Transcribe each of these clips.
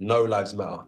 no lives matter.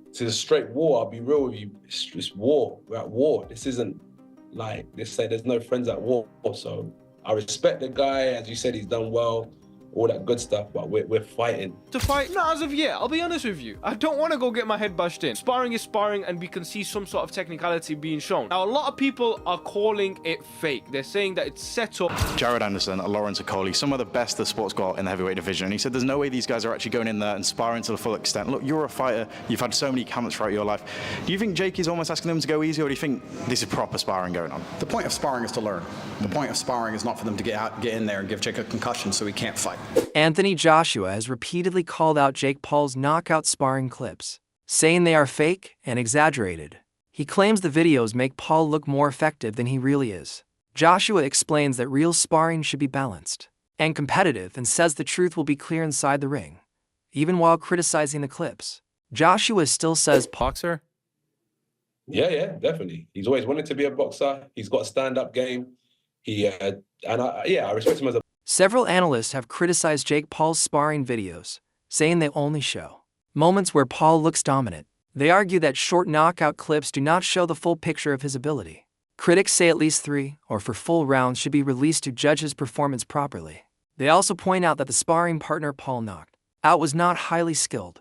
This is a straight war, I'll be real with you. It's war, we're at war. This isn't like, they say there's no friends at war. So I respect the guy, as you said, he's done well, all that good stuff, but we're fighting. To fight? Not as of yet, I'll be honest with you. I don't want to go get my head bashed in. Sparring is sparring, and we can see some sort of technicality being shown. Now, a lot of people are calling it fake. They're saying that it's set up. Jared Anderson, Lawrence Okoli, some of the best the sport's got in the heavyweight division. And he said there's no way these guys are actually going in there and sparring to the full extent. Look, you're a fighter. You've had so many camps throughout your life. Do you think Jake is almost asking them to go easy, or do you think this is proper sparring going on? The point of sparring is to learn. The point of sparring is not for them to get in there and give Jake a concussion so he can't fight. Anthony Joshua has repeatedly called out Jake Paul's knockout sparring clips, saying they are fake and exaggerated. He claims the videos make Paul look more effective than he really is. Joshua explains that real sparring should be balanced and competitive, and says the truth will be clear inside the ring. Even while criticizing the clips, Joshua still says Boxer? Yeah, definitely. He's always wanted to be a boxer. He's got a stand-up game. I respect him as a... Several analysts have criticized Jake Paul's sparring videos, saying they only show moments where Paul looks dominant. They argue that short knockout clips do not show the full picture of his ability. Critics say at least 3 or 4 full rounds should be released to judge his performance properly. They also point out that the sparring partner Paul knocked out was not highly skilled,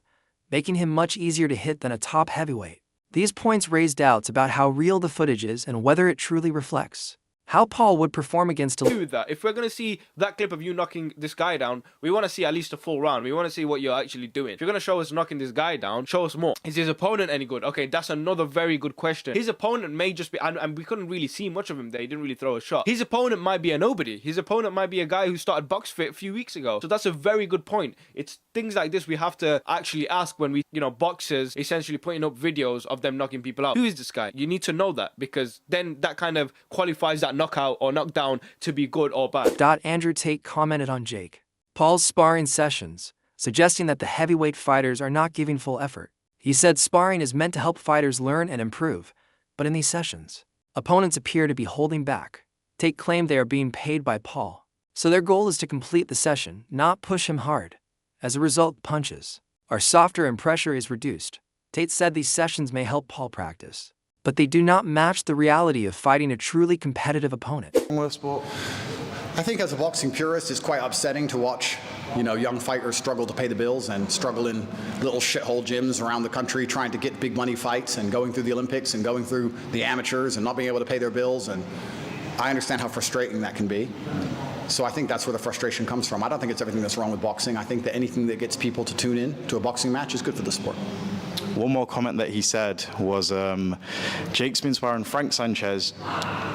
making him much easier to hit than a top heavyweight. These points raise doubts about how real the footage is and whether it truly reflects how Paul would perform against do that. If we're going to see that clip of you knocking this guy down, we want to see at least a full round. We want to see what you're actually doing. If you're going to show us knocking this guy down, show us more. Is his opponent any good? Okay, that's another very good question. His opponent may just be, and we couldn't really see much of him there. He didn't really throw a shot. His opponent might be a nobody. His opponent might be a guy who started box fit a few weeks ago. So that's a very good point. It's things like this we have to actually ask when we, boxers essentially putting up videos of them knocking people out. Who is this guy? You need to know that, because then that kind of qualifies that knockout or knockdown to be good or bad. Andrew Tate commented on Jake Paul's sparring sessions, suggesting that the heavyweight fighters are not giving full effort. He said sparring is meant to help fighters learn and improve, but in these sessions, opponents appear to be holding back. Tate claimed they are being paid by Paul, so their goal is to complete the session, not push him hard. As a result, punches are softer and pressure is reduced. Tate said these sessions may help Paul practice, but they do not match the reality of fighting a truly competitive opponent. I think as a boxing purist, it's quite upsetting to watch, young fighters struggle to pay the bills and struggle in little shithole gyms around the country trying to get big money fights and going through the Olympics and going through the amateurs and not being able to pay their bills. And I understand how frustrating that can be. So I think that's where the frustration comes from. I don't think it's everything that's wrong with boxing. I think that anything that gets people to tune in to a boxing match is good for the sport. One more comment that he said was, Jake's been sparring Frank Sanchez,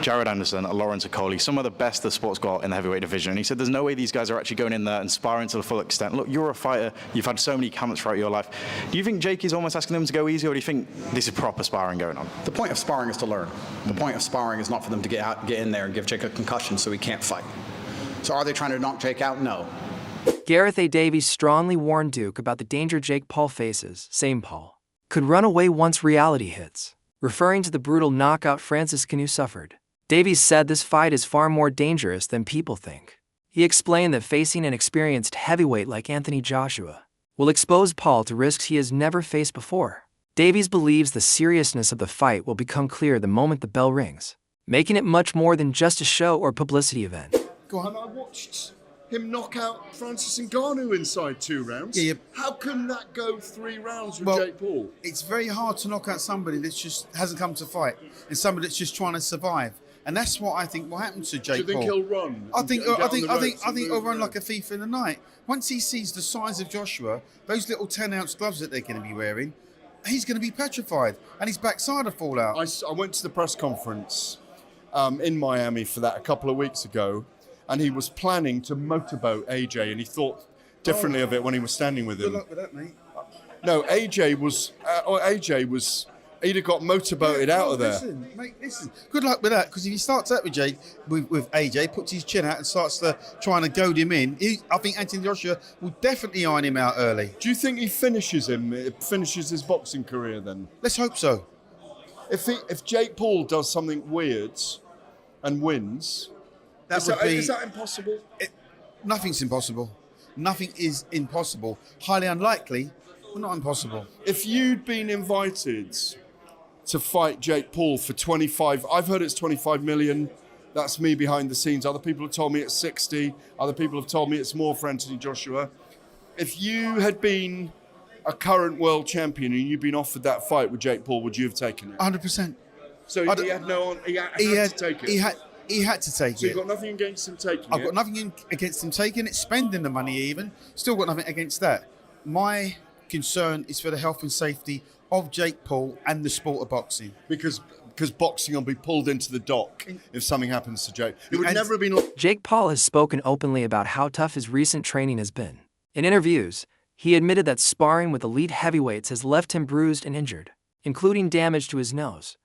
Jared Anderson, Lawrence Okoli, some of the best the sport's got in the heavyweight division. And he said there's no way these guys are actually going in there and sparring to the full extent. Look, you're a fighter. You've had so many camps throughout your life. Do you think Jake is almost asking them to go easy, or do you think this is proper sparring going on? The point of sparring is to learn. The point of sparring is not for them to get in there and give Jake a concussion so he can't fight. So are they trying to knock Jake out? No. Gareth A. Davies strongly warned Duke about the danger Jake Paul faces, saying Paul could run away once reality hits, referring to the brutal knockout Francis Ngannou suffered. Davies said this fight is far more dangerous than people think. He explained that facing an experienced heavyweight like Anthony Joshua will expose Paul to risks he has never faced before. Davies believes the seriousness of the fight will become clear the moment the bell rings, making it much more than just a show or publicity event. Go on, I watched him knock out Francis Ngannou inside 2 rounds. Yeah. How can that go 3 rounds with Jake Paul? It's very hard to knock out somebody that just hasn't come to fight and somebody that's just trying to survive. And that's what I think will happen to Jake Paul. Do you think he'll run? I think he'll run like a thief in the night. Once he sees the size of Joshua, those little 10-ounce gloves that they're going to be wearing, he's going to be petrified and his backside will fall out. I went to the press conference in Miami for that a couple of weeks ago, and he was planning to motorboat AJ, and he thought differently of it when he was standing with him. Good luck with that, mate. No, AJ was, he'd have got motorboated out of there. Listen, mate, listen. Good luck with that, because if he starts out with AJ, puts his chin out and starts trying to goad him in, I think Anthony Joshua will definitely iron him out early. Do you think he finishes his boxing career then? Let's hope so. If Jake Paul does something weird and wins, is that impossible? Nothing's impossible. nothing is impossible. Highly unlikely, but not impossible. If you'd been invited to fight Jake Paul for 25, I've heard it's 25 million. That's me behind the scenes. Other people have told me it's 60. Other people have told me it's more for Anthony Joshua. If you had been a current world champion and you'd been offered that fight with Jake Paul, would you have taken it? 100%. So he had to take it. He had to take it. So you've got nothing against him taking it? I've got nothing against him taking it, spending the money even. Still got nothing against that. My concern is for the health and safety of Jake Paul and the sport of boxing. Because boxing will be pulled into the dock if something happens to Jake. It would never have been... Jake Paul has spoken openly about how tough his recent training has been. In interviews, he admitted that sparring with elite heavyweights has left him bruised and injured, including damage to his nose.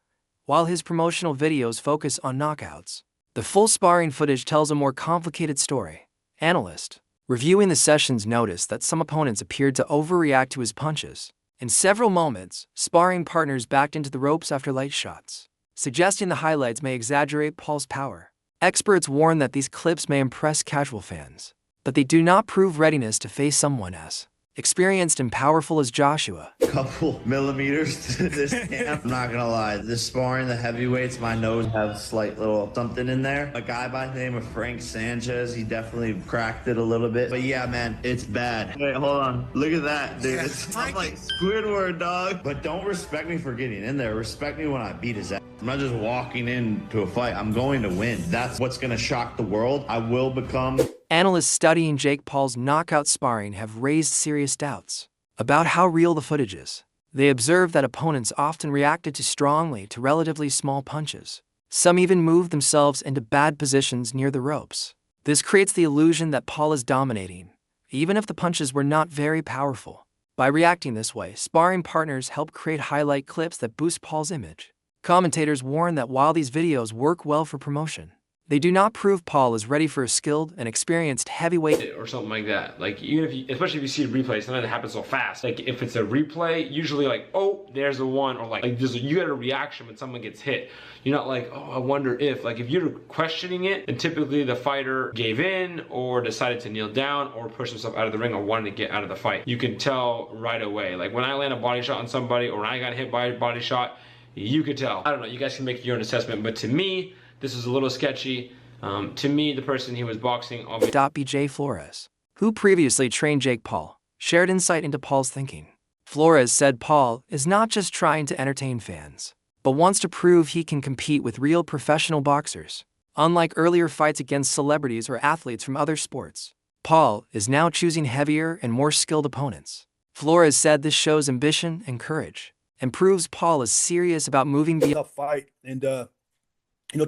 While his promotional videos focus on knockouts, the full sparring footage tells a more complicated story. Analysts reviewing the sessions noticed that some opponents appeared to overreact to his punches. In several moments, sparring partners backed into the ropes after light shots, suggesting the highlights may exaggerate Paul's power. Experts warn that these clips may impress casual fans, but they do not prove readiness to face someone as experienced and powerful as Joshua. Couple millimeters to this camp. I'm not gonna lie, this sparring, the heavyweights, my nose has a slight little something in there. A guy by the name of Frank Sanchez, he definitely cracked it a little bit. But yeah, man, it's bad. Wait, hold on. Look at that, dude. I'm like Squidward, dog. But don't respect me for getting in there. Respect me when I beat his ass. I'm not just walking into a fight. I'm going to win. That's what's gonna shock the world. I will become... Analysts studying Jake Paul's knockout sparring have raised serious doubts about how real the footage is. They observe that opponents often reacted too strongly to relatively small punches. Some even moved themselves into bad positions near the ropes. This creates the illusion that Paul is dominating, even if the punches were not very powerful. By reacting this way, sparring partners help create highlight clips that boost Paul's image. Commentators warn that while these videos work well for promotion, they do not prove Paul is ready for a skilled and experienced heavyweight or something like that. Like, even if you, especially if you see a replay, sometimes it happens so fast. Like, if it's a replay, usually like, oh, there's the one, or like you get a reaction when someone gets hit. You're not like, oh, I wonder if. Like, if you're questioning it, then typically the fighter gave in or decided to kneel down or push himself out of the ring or wanted to get out of the fight. You can tell right away. Like, when I land a body shot on somebody or when I got hit by a body shot, you could tell. I don't know, you guys can make your own assessment, but to me, this is a little sketchy. To me, the person he was boxing... BJ Flores, who previously trained Jake Paul, shared insight into Paul's thinking. Flores said Paul is not just trying to entertain fans, but wants to prove he can compete with real professional boxers. Unlike earlier fights against celebrities or athletes from other sports, Paul is now choosing heavier and more skilled opponents. Flores said this shows ambition and courage, and proves Paul is serious about moving beyond... Tough fight, and to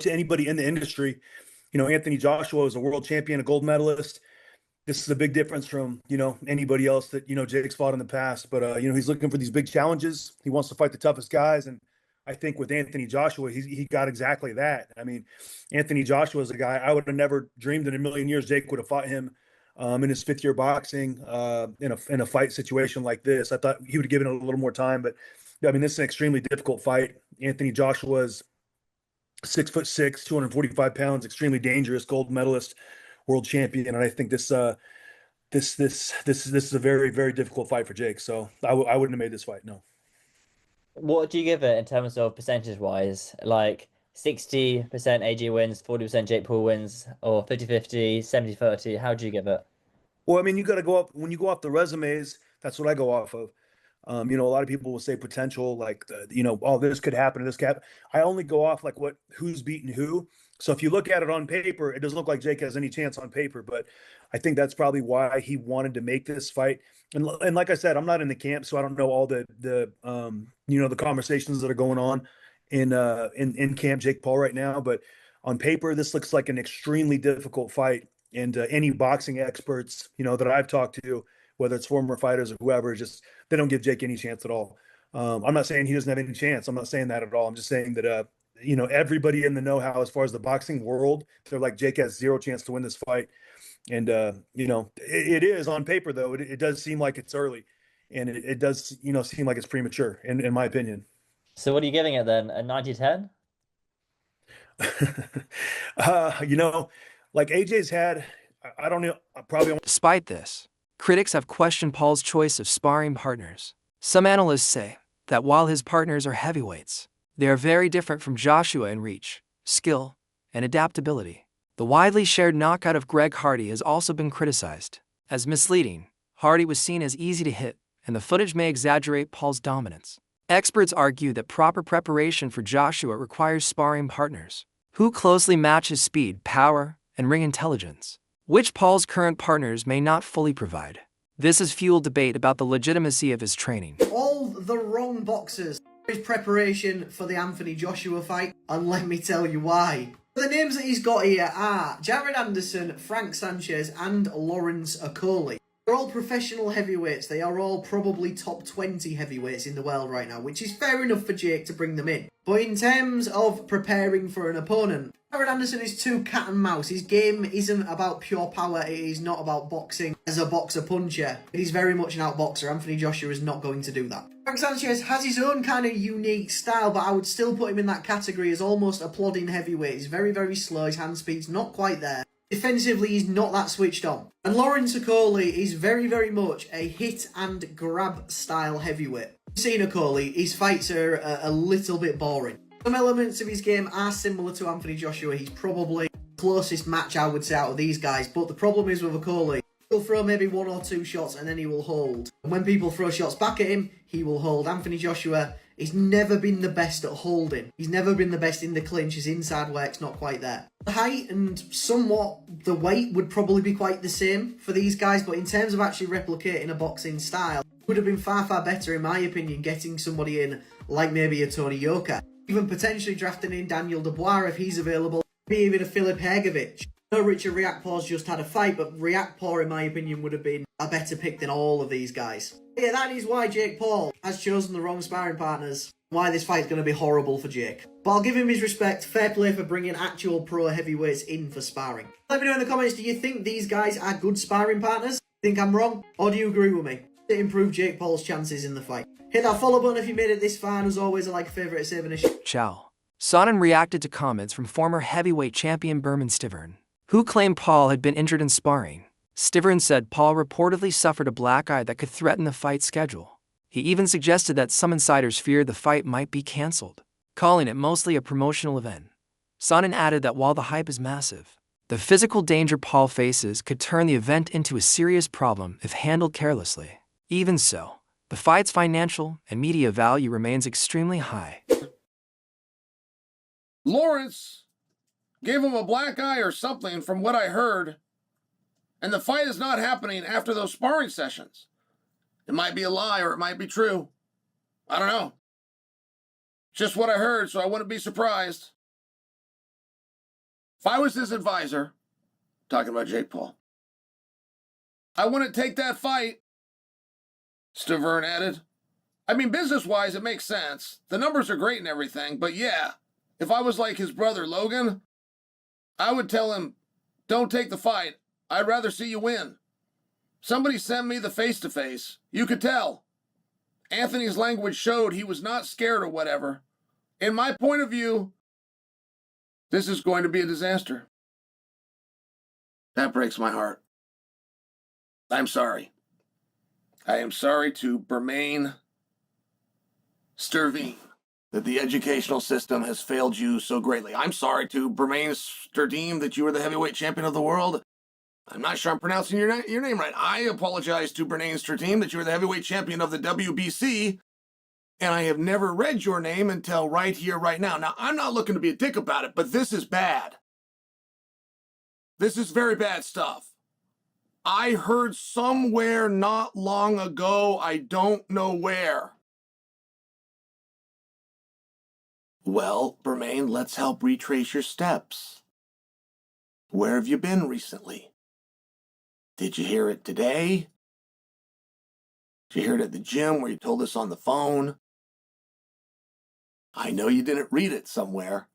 anybody in the industry, Anthony Joshua is a world champion, a gold medalist. This is a big difference from, anybody else that, Jake's fought in the past. But, he's looking for these big challenges. He wants to fight the toughest guys. And I think with Anthony Joshua, he got exactly that. I mean, Anthony Joshua is a guy I would have never dreamed in a million years Jake would have fought him in his fifth year boxing in a fight situation like this. I thought he would have given it a little more time. But, this is an extremely difficult fight. Anthony Joshua's 6'6", 245 pounds, extremely dangerous, gold medalist, world champion, and I think this is a very, very difficult fight for Jake. So I wouldn't have made this fight. No. What do you give it in terms of percentage wise? Like 60% AJ wins, 40% Jake Paul wins, or 50-50, 70-30? How do you give it? Well, you got to go up when you go off the resumes. That's what I go off of. A lot of people will say potential, like, oh, this could happen, this could happen. I only go off like who's beaten who. So if you look at it on paper, it doesn't look like Jake has any chance on paper, but I think that's probably why he wanted to make this fight. And like I said, I'm not in the camp, so I don't know all the conversations that are going on in camp Jake Paul right now. But on paper, this looks like an extremely difficult fight. And any boxing experts, that I've talked to, whether it's former fighters or whoever, they don't give Jake any chance at all. I'm not saying he doesn't have any chance. I'm not saying that at all. I'm just saying that, everybody in the know-how as far as the boxing world, they're like, Jake has zero chance to win this fight. And, it is on paper, though. It does seem like it's early. And it does, seem like it's premature, in my opinion. So what are you giving it then? A 90-10? Like AJ's had, I don't know, probably... Despite this, Critics have questioned Paul's choice of sparring partners. Some analysts say that while his partners are heavyweights, they are very different from Joshua in reach, skill, and adaptability. The widely shared knockout of Greg Hardy has also been criticized as misleading. Hardy was seen as easy to hit, and the footage may exaggerate Paul's dominance. Experts argue that proper preparation for Joshua requires sparring partners who closely match his speed, power, and ring intelligence, which Paul's current partners may not fully provide. This has fueled debate about the legitimacy of his training. All the wrong boxers. His preparation for the Anthony Joshua fight, and let me tell you why. The names that he's got here are Jared Anderson, Frank Sanchez, and Lawrence Okolie. They're all professional heavyweights. They are all probably top 20 heavyweights in the world right now, which is fair enough for Jake to bring them in. But in terms of preparing for an opponent, Jared Anderson is too cat and mouse. His game isn't about pure power. It is not about boxing as a boxer-puncher. It is very much an outboxer. Anthony Joshua is not going to do that. Frank Sanchez has his own kind of unique style, but I would still put him in that category as almost a plodding heavyweight. He's very, very slow. His hand speed's not quite there. Defensively, he's not that switched on. And Lawrence Okolie is very, very much a hit and grab style heavyweight. Seeing Okolie, his fights are a little bit boring. Some elements of his game are similar to Anthony Joshua. He's probably the closest match, I would say, out of these guys. But the problem is with Okolie, he'll throw maybe 1 or 2 shots and then he will hold. And when people throw shots back at him, he will hold. Anthony Joshua, he's never been the best at holding. He's never been the best in the clinch. His inside work's not quite there. The height and somewhat the weight would probably be quite the same for these guys, but in terms of actually replicating a boxing style, it would have been far, far better, in my opinion, getting somebody in like maybe a Tony Yoka. Even potentially drafting in Daniel Dubois if he's available. Maybe even a Filip Hergovic. I know Richard Riakpor's just had a fight, but Riakpor, in my opinion, would have been a better pick than all of these guys. Yeah, that is why Jake Paul has chosen the wrong sparring partners. Why this fight's going to be horrible for Jake. But I'll give him his respect. Fair play for bringing actual pro heavyweights in for sparring. Let me know in the comments, do you think these guys are good sparring partners? Think I'm wrong? Or do you agree with me? To improve Jake Paul's chances in the fight. Hit that follow button if you made it this far, and as always, I like a favourite at saving a shit. Ciao. Sonnen reacted to comments from former heavyweight champion Berman Stiverne, who claimed Paul had been injured in sparring. Stiverne said Paul reportedly suffered a black eye that could threaten the fight schedule. He even suggested that some insiders feared the fight might be cancelled, calling it mostly a promotional event. Sonnen added that while the hype is massive, the physical danger Paul faces could turn the event into a serious problem if handled carelessly. Even so, the fight's financial and media value remains extremely high. Lawrence gave him a black eye or something from what I heard, and the fight is not happening after those sparring sessions. It might be a lie or it might be true. I don't know. Just what I heard, so I wouldn't be surprised. If I was his advisor, talking about Jake Paul, I wouldn't take that fight, Stiverne added. I mean, business-wise, it makes sense. The numbers are great and everything, but yeah, if I was like his brother Logan, I would tell him, don't take the fight. I'd rather see you win. Somebody sent me the face-to-face. You could tell. Anthony's language showed he was not scared or whatever. In my point of view, this is going to be a disaster. That breaks my heart. I'm sorry. I am sorry to Bermain Sturveen that the educational system has failed you so greatly. I'm sorry to Bermain Sturdeem that you are the heavyweight champion of the world. I'm not sure I'm pronouncing your name right. I apologize to Bermain Sturdeem that you are the heavyweight champion of the WBC, and I have never read your name until right here, right now. Now, I'm not looking to be a dick about it, but this is bad. This is very bad stuff. I heard somewhere not long ago, I don't know where. Well, Bermain, let's help retrace your steps. Where have you been recently? Did you hear it today? Did you hear it at the gym where you told us on the phone? I know you didn't read it somewhere.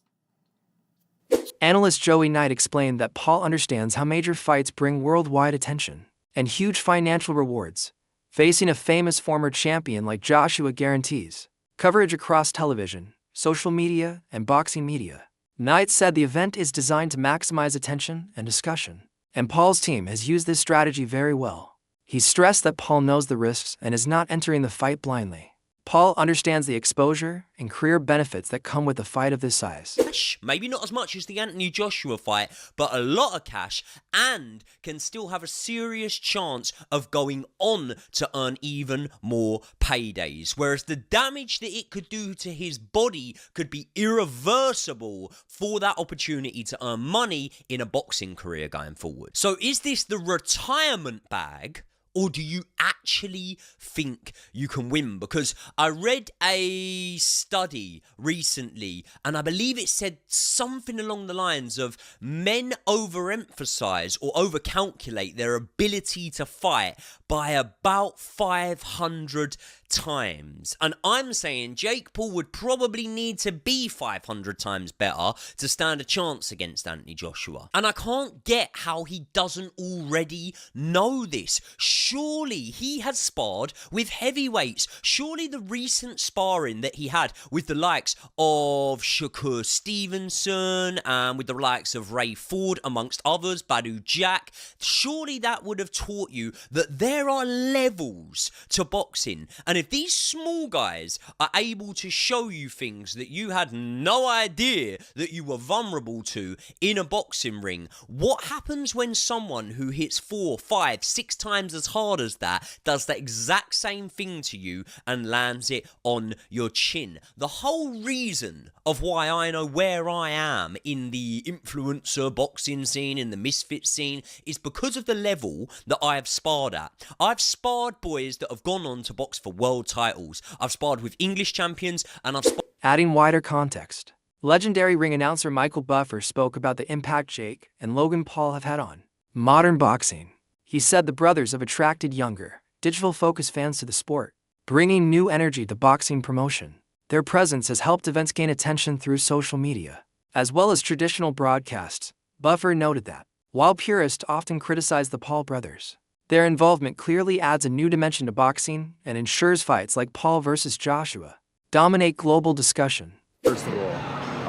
Analyst Joey Knight explained that Paul understands how major fights bring worldwide attention and huge financial rewards. Facing a famous former champion like Joshua guarantees coverage across television, social media, and boxing media. Knight said the event is designed to maximize attention and discussion, and Paul's team has used this strategy very well. He stressed that Paul knows the risks and is not entering the fight blindly. Paul understands the exposure and career benefits that come with a fight of this size. Cash, maybe not as much as the Anthony Joshua fight, but a lot of cash, and can still have a serious chance of going on to earn even more paydays. Whereas the damage that it could do to his body could be irreversible for that opportunity to earn money in a boxing career going forward. So is this the retirement bag? Or do you actually think you can win? Because I read a study recently, and I believe it said something along the lines of men overemphasize or overcalculate their ability to fight by about 500 times. And I'm saying Jake Paul would probably need to be 500 times better to stand a chance against Anthony Joshua. And I can't get how he doesn't already know this. Surely he has sparred with heavyweights. Surely the recent sparring that he had with the likes of Shakur Stevenson and with the likes of Ray Ford, amongst others, Badu Jack, surely that would have taught you that there are levels to boxing. And if these small guys are able to show you things that you had no idea that you were vulnerable to in a boxing ring, what happens when someone who hits 4, 5, 6 times as hard as that does the exact same thing to you and lands it on your chin? The whole reason of why I know where I am in the influencer boxing scene, in the misfit scene, is because of the level that I have sparred at. I've sparred boys that have gone on to box for world titles. I've sparred with English champions, and I've sparred... Adding wider context, legendary ring announcer Michael Buffer spoke about the impact Jake and Logan Paul have had on modern boxing. He said the brothers have attracted younger, digital-focused fans to the sport, bringing new energy to boxing promotion. Their presence has helped events gain attention through social media, as well as traditional broadcasts. Buffer noted that, while purists often criticize the Paul brothers, their involvement clearly adds a new dimension to boxing and ensures fights like Paul versus Joshua dominate global discussion. First of all,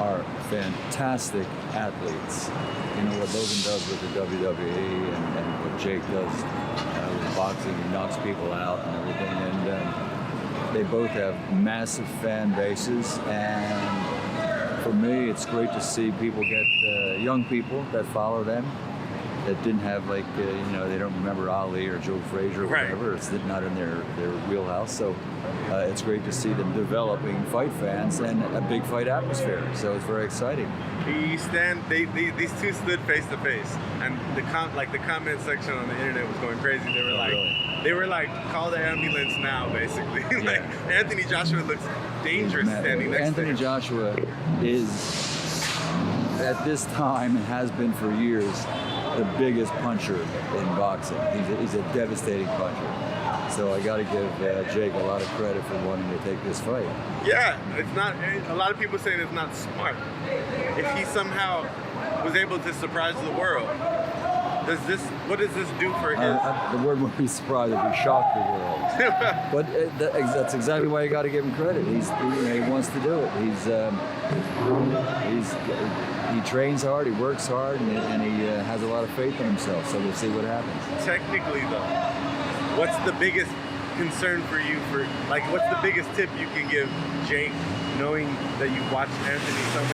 are fantastic athletes. You know what Logan does with the WWE and what Jake does with boxing. He knocks people out and everything. And they both have massive fan bases. And for me, it's great to see people get young people that follow them, that didn't have they don't remember Ali or Joe Frazier or whatever. It's not in their wheelhouse. So it's great to see them developing fight fans and a big fight atmosphere. So it's very exciting. These two stood face to face, and the comment section on the internet was going crazy. They were like, call the ambulance now, basically. Like Anthony Joshua looks dangerous standing next to him. Anthony Joshua is, at this time, and has been for years, the biggest puncher in boxing. He's a devastating puncher. So I got to give Jake a lot of credit for wanting to take this fight. Yeah, it's not. A lot of people saying it's not smart. If he somehow was able to surprise the world, what does this do for his? The word would be surprised. It would shock the world. But that's exactly why you got to give him credit. He wants to do it. He trains hard. He works hard, and he has a lot of faith in himself. So we'll see what happens. Technically, though, what's the biggest concern for you? What's the biggest tip you can give Jake, knowing that you've watched Anthony so